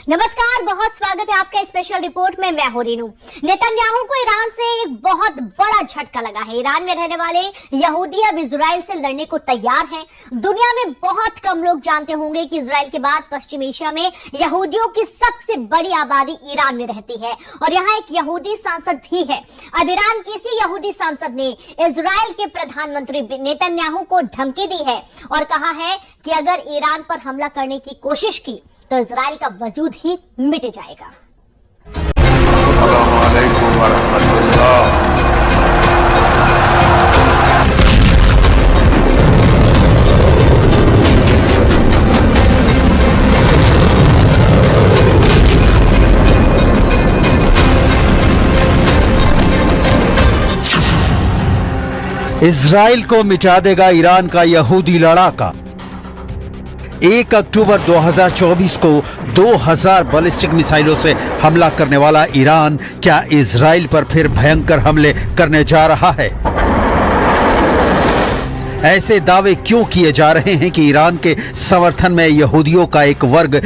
नमस्कार, बहुत स्वागत है आपका स्पेशल रिपोर्ट में। मैं हूं रीनू। नेतन्याहू को ईरान से एक बहुत बड़ा झटका लगा है। ईरान में रहने वाले यहूदी अब इजराइल से लड़ने को तैयार हैं। दुनिया में बहुत कम लोग जानते होंगे कि इजराइल के बाद पश्चिम एशिया में यहूदियों की सबसे बड़ी आबादी ईरान में रहती है और यहाँ एक यहूदी सांसद भी है। अब ईरान के इसी यहूदी सांसद ने इजराइल के प्रधानमंत्री नेतन्याहू को धमकी दी है और कहा है कि अगर ईरान पर हमला करने की कोशिश की तो इजराइल का वजूद ही मिट जाएगा। अस्सलामु अलैकुम वरहमतुल्लाह। इजराइल को मिटा देगा ईरान का यहूदी लड़ाका। 1 अक्टूबर 2024 को 2000 बैलिस्टिक मिसाइलों से हमला करने वाला ईरान क्या इजराइल पर फिर भयंकर हमले करने जा रहा है? ऐसे दावे क्यों किए जा रहे हैं कि ईरान के समर्थन में यहूदियों का एक वर्ग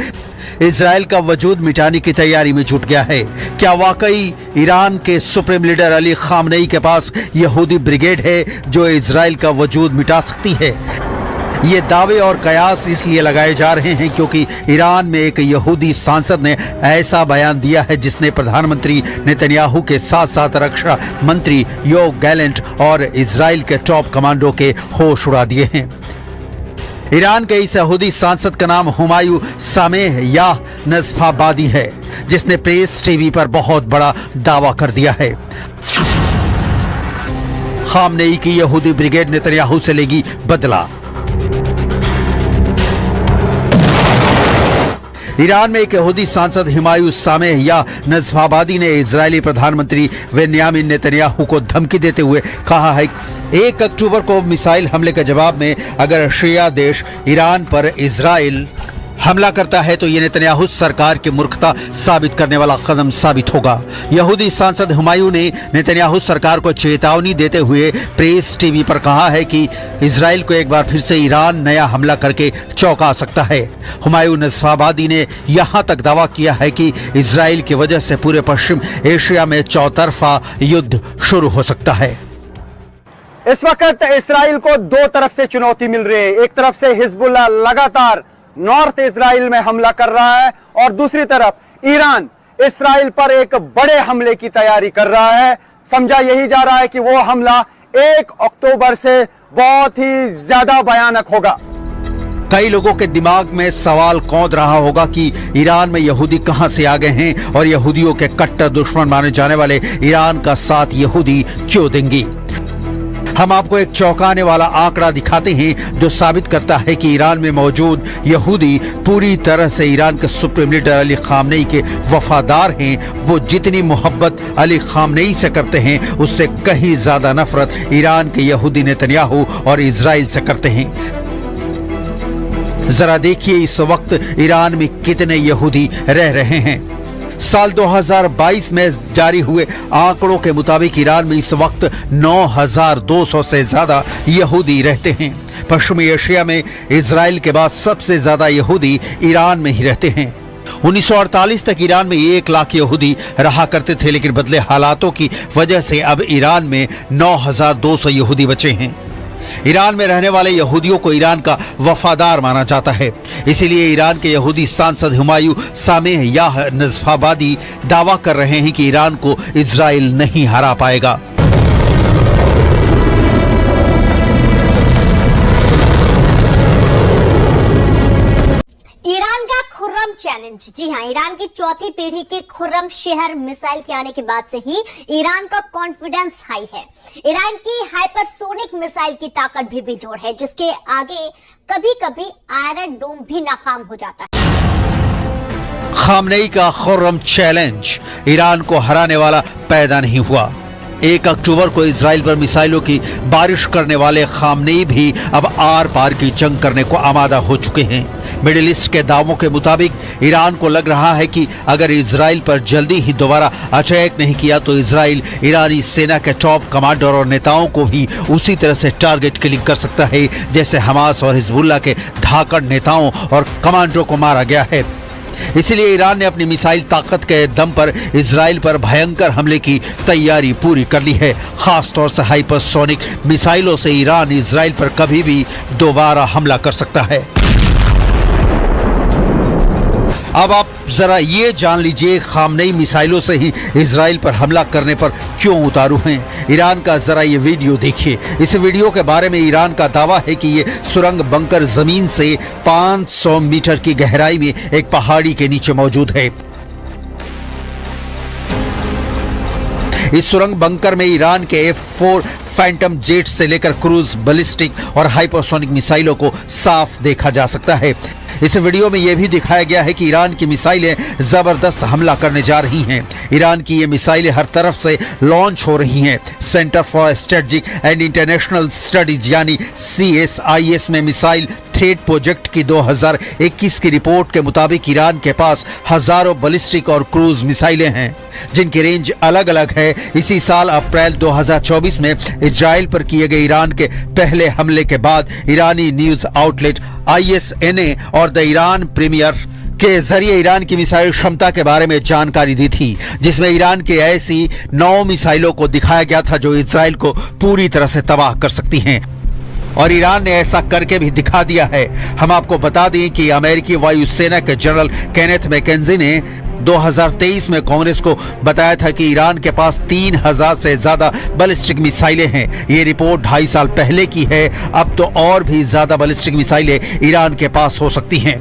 इजराइल का वजूद मिटाने की तैयारी में जुट गया है? क्या वाकई ईरान के सुप्रीम लीडर अली खामनेई के पास यहूदी ब्रिगेड है जो इजराइल का वजूद मिटा सकती है? ये दावे और कयास इसलिए लगाए जा रहे हैं क्योंकि ईरान में एक यहूदी सांसद ने ऐसा बयान दिया है जिसने प्रधानमंत्री नेतन्याहू के साथ साथ रक्षा मंत्री योव गैलेंट और इजराइल के टॉप कमांडो के होश उड़ा दिए हैं। ईरान के इस यहूदी सांसद का नाम हुमायूं सामेह या नज़फ़ाबादी है, जिसने प्रेस टीवी पर बहुत बड़ा दावा कर दिया है। खामनेई की यहूदी ब्रिगेड नेतन्याहू से लेगी बदला। ईरान में एक यहूदी सांसद हुमायूं सामेह या नज़फ़ाबादी ने इजरायली प्रधानमंत्री बेंयामिन नेतन्याहू को धमकी देते हुए कहा है 1 अक्टूबर को मिसाइल हमले के जवाब में अगर शिया देश ईरान पर इजराइल हमला करता है तो ये नेतन्याहू सरकार की मूर्खता साबित करने वाला कदम साबित होगा। यहूदी सांसद हुमायूं ने नेतन्याहू सरकार को चेतावनी देते हुए प्रेस टीवी पर कहा है कि इजराइल को एक बार फिर से ईरान नया हमला करके चौंका सकता है। हुमायूं नज़फ़ाबादी ने यहां तक दावा किया है कि इजराइल की वजह से पूरे पश्चिम एशिया में चौतरफा युद्ध शुरू हो सकता है। इस वक्त इजराइल को दो तरफ से चुनौती मिल रही है। एक तरफ से हिजबुल्लाह लगातार नॉर्थ इजराइल में हमला कर रहा है और दूसरी तरफ ईरान इजराइल पर एक बड़े हमले की तैयारी कर रहा है। समझा यही जा रहा है कि वो हमला 1 अक्टूबर से बहुत ही ज्यादा भयानक होगा। कई लोगों के दिमाग में सवाल कौंध रहा होगा कि ईरान में यहूदी कहां से आ गए हैं और यहूदियों के कट्टर दुश्मन माने जाने वाले ईरान का साथ यहूदी क्यों देंगी। हम आपको एक चौंकाने वाला आंकड़ा दिखाते हैं जो साबित करता है कि ईरान में मौजूद यहूदी पूरी तरह से ईरान के सुप्रीम लीडर अली खामनेई के वफादार हैं। वो जितनी मोहब्बत अली खामनेई से करते हैं उससे कहीं ज्यादा नफरत ईरान के यहूदी नेतन्याहू और इजराइल से करते हैं। जरा देखिए इस वक्त ईरान में कितने यहूदी रह रहे हैं। साल 2022 में जारी हुए आंकड़ों के मुताबिक ईरान में इस वक्त 9200 से ज्यादा यहूदी रहते हैं। पश्चिमी एशिया में इजराइल के बाद सबसे ज्यादा यहूदी ईरान में ही रहते हैं। 1948 तक ईरान में 1 लाख यहूदी रहा करते थे, लेकिन बदले हालातों की वजह से अब ईरान में 9200 यहूदी बचे हैं। ईरान में रहने वाले यहूदियों को ईरान का वफादार माना जाता है, इसीलिए ईरान के यहूदी सांसद हुमायूं सामेह या नज़फ़ाबादी दावा कर रहे हैं कि ईरान को इजराइल नहीं हरा पाएगा। ईरान का खुर्रम चैलेंज। जी हां, ईरान की चौथी पीढ़ी के खुर्रम शहर मिसाइल के आने के बाद से ही ईरान का कॉन्फिडेंस हाई है। ईरान की हाइपरसोनिक मिसाइल की ताकत भी बेजोड़ है, जिसके आगे कभी कभी आयरन डोम भी नाकाम हो जाता है। खामनेई का खुर्रम चैलेंज ईरान को हराने वाला पैदा नहीं हुआ। 1 अक्टूबर को इजराइल पर मिसाइलों की बारिश करने वाले खामनेई भी अब आर पार की जंग करने को आमादा हो चुके हैं। मिडिल ईस्ट के दावों के मुताबिक ईरान को लग रहा है कि अगर इजराइल पर जल्दी ही दोबारा अटैक नहीं किया तो इजराइल ईरानी सेना के टॉप कमांडर और नेताओं को भी उसी तरह से टारगेट किलिंग कर सकता है जैसे हमास और हिजबुल्लाह के धाकड़ नेताओं और कमांडरों को मारा गया है। इसलिए ईरान ने अपनी मिसाइल ताकत के दम पर इजराइल पर भयंकर हमले की तैयारी पूरी कर ली है। खासतौर से हाइपरसोनिक मिसाइलों से ईरान इजराइल पर कभी भी दोबारा हमला कर सकता है। अब आप जरा ये जान लीजिए, खामनेई मिसाइलों से ही इजराइल पर हमला करने पर क्यों उतारू हैं। ईरान का जरा ये वीडियो देखिए। इस वीडियो के बारे में ईरान का दावा है कि ये सुरंग बंकर जमीन से 500 मीटर की गहराई में एक पहाड़ी के नीचे मौजूद है। इस सुरंग बंकर में ईरान के F-4 फैंटम जेट से लेकर क्रूज, बैलिस्टिक और हाइपरसोनिक मिसाइलों को साफ देखा जा सकता है। इस वीडियो में यह भी दिखाया गया है कि ईरान की मिसाइलें जबरदस्त हमला करने जा रही हैं। ईरान की ये मिसाइलें हर तरफ से लॉन्च हो रही हैं। Centre for strategic and international studies यानी CSIS में मिसाइल थ्रेड प्रोजेक्ट की 2021 की रिपोर्ट के मुताबिक ईरान के पास हजारों बैलिस्टिक और क्रूज मिसाइलें हैं जिनकी रेंज अलग अलग है। इसी साल अप्रैल 2024 में इजराइल पर किए गए ईरान के पहले हमले के बाद ईरानी न्यूज आउटलेट ISNA और द ईरान प्रीमियर के जरिए ईरान की मिसाइल क्षमता के बारे में जानकारी दी थी, जिसमें ईरान के ऐसी 9 मिसाइलों को दिखाया गया था जो इजराइल को पूरी तरह से तबाह कर सकती हैं। और ईरान ने ऐसा करके भी दिखा दिया है। हम आपको बता दें कि अमेरिकी वायुसेना के जनरल केनेथ मैकेंजी ने 2023 में कांग्रेस को बताया था कि ईरान के पास 3000 से ज्यादा बैलिस्टिक मिसाइलें हैं। ये रिपोर्ट 2.5 साल पहले की है। अब तो और भी ज्यादा बैलिस्टिक मिसाइलें ईरान के पास हो सकती हैं।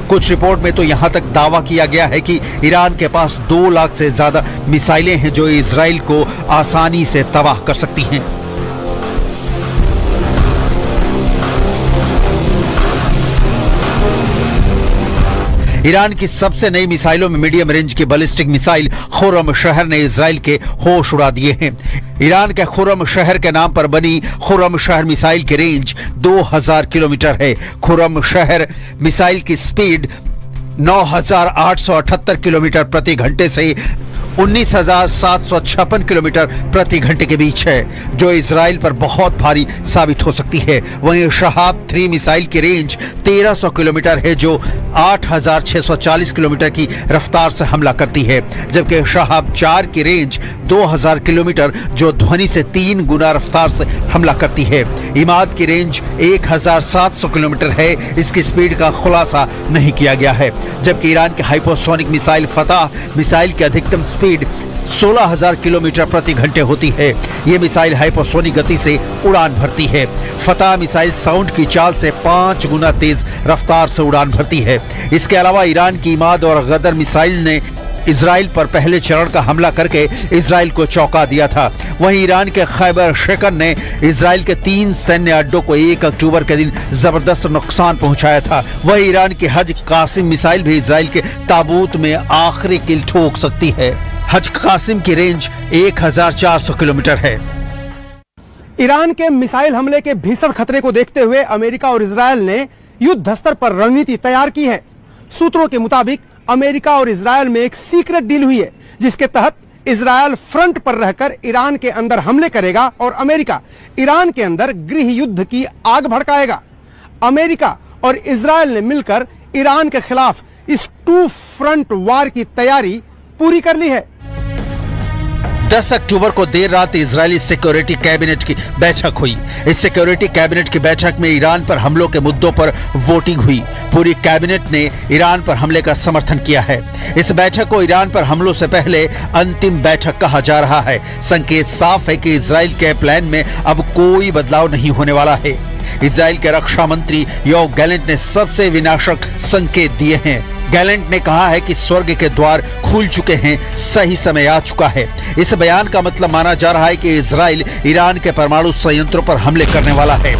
कुछ रिपोर्ट में तो यहां तक दावा किया गया है कि ईरान के पास 2 लाख से ज्यादा मिसाइलें हैं जो इजराइल को आसानी से तबाह कर सकती हैं। ईरान की सबसे नई मिसाइलों में मीडियम रेंज की बैलिस्टिक मिसाइल खुर्रम शहर ने इजराइल के होश उड़ा दिए हैं। ईरान के खुर्रम शहर के नाम पर बनी खुर्रम शहर मिसाइल की रेंज 2000 किलोमीटर है। खुर्रम शहर मिसाइल की स्पीड 9878 किलोमीटर प्रति घंटे से 19,756 किलोमीटर प्रति घंटे के बीच है, जो इजराइल पर बहुत भारी साबित हो सकती है। वहीं शहाब 3 मिसाइल की रेंज 1300 किलोमीटर है, जो 8,640 किलोमीटर की रफ्तार से हमला करती है, जबकि शहाब 4 की रेंज 2000 किलोमीटर जो ध्वनि से 3 गुना रफ्तार से हमला करती है। इमाद की रेंज 1700 किलोमीटर है। इसकी स्पीड का खुलासा नहीं किया गया है, जबकि ईरान की हाइपरसोनिक मिसाइल फतह मिसाइल की अधिकतम स्पीड 16,000 किलोमीटर प्रति घंटे होती है। ये मिसाइल हाइपरसोनिक गति से उड़ान भरती है। फतह मिसाइल साउंड की चाल से 5 गुना तेज रफ्तार से उड़ान भरती है। इसके अलावा ईरान की इमाद और गदर मिसाइल ने इजराइल पर पहले चरण का हमला करके इजराइल को चौंका दिया था। वहीं ईरान के खैबर शेकन ने इजराइल के 3 सैन्य अड्डों को 1 अक्टूबर के दिन जबरदस्त नुकसान पहुंचाया था। वहीं ईरान की हज कासिम मिसाइल भी इजराइल के ताबूत में आखिरी किल ठोक सकती है। हज कासिम की रेंज 1400 किलोमीटर है। ईरान के मिसाइल हमले के भीषण खतरे को देखते हुए अमेरिका और इजरायल ने युद्ध स्तर पर रणनीति तैयार की है। सूत्रों के मुताबिक अमेरिका और इजरायल में एक सीक्रेट डील हुई है, जिसके तहत इजरायल फ्रंट पर रहकर ईरान के अंदर हमले करेगा और अमेरिका ईरान के अंदर गृह युद्ध की आग भड़काएगा। अमेरिका और इजरायल ने मिलकर ईरान के खिलाफ इस 2 फ्रंट वार की तैयारी पूरी कर ली है। 10 अक्टूबर को देर रात इजरायली सिक्योरिटी कैबिनेट की बैठक हुई। इस सिक्योरिटी कैबिनेट की बैठक में ईरान पर हमलों के मुद्दों पर वोटिंग हुई। पूरी कैबिनेट ने ईरान पर हमले का समर्थन किया है। इस बैठक को ईरान पर हमलों से पहले अंतिम बैठक कहा जा रहा है। संकेत साफ है कि इजराइल के प्लान में अब कोई बदलाव नहीं होने वाला है। इजराइल के रक्षा मंत्री योव गैलेंट ने सबसे विनाशक संकेत दिए हैं। गैलेंट ने कहा है कि स्वर्ग के द्वार खुल चुके हैं, सही समय आ चुका है। इस बयान का मतलब माना जा रहा है कि इजराइल ईरान के परमाणु संयंत्रों पर हमले करने वाला है।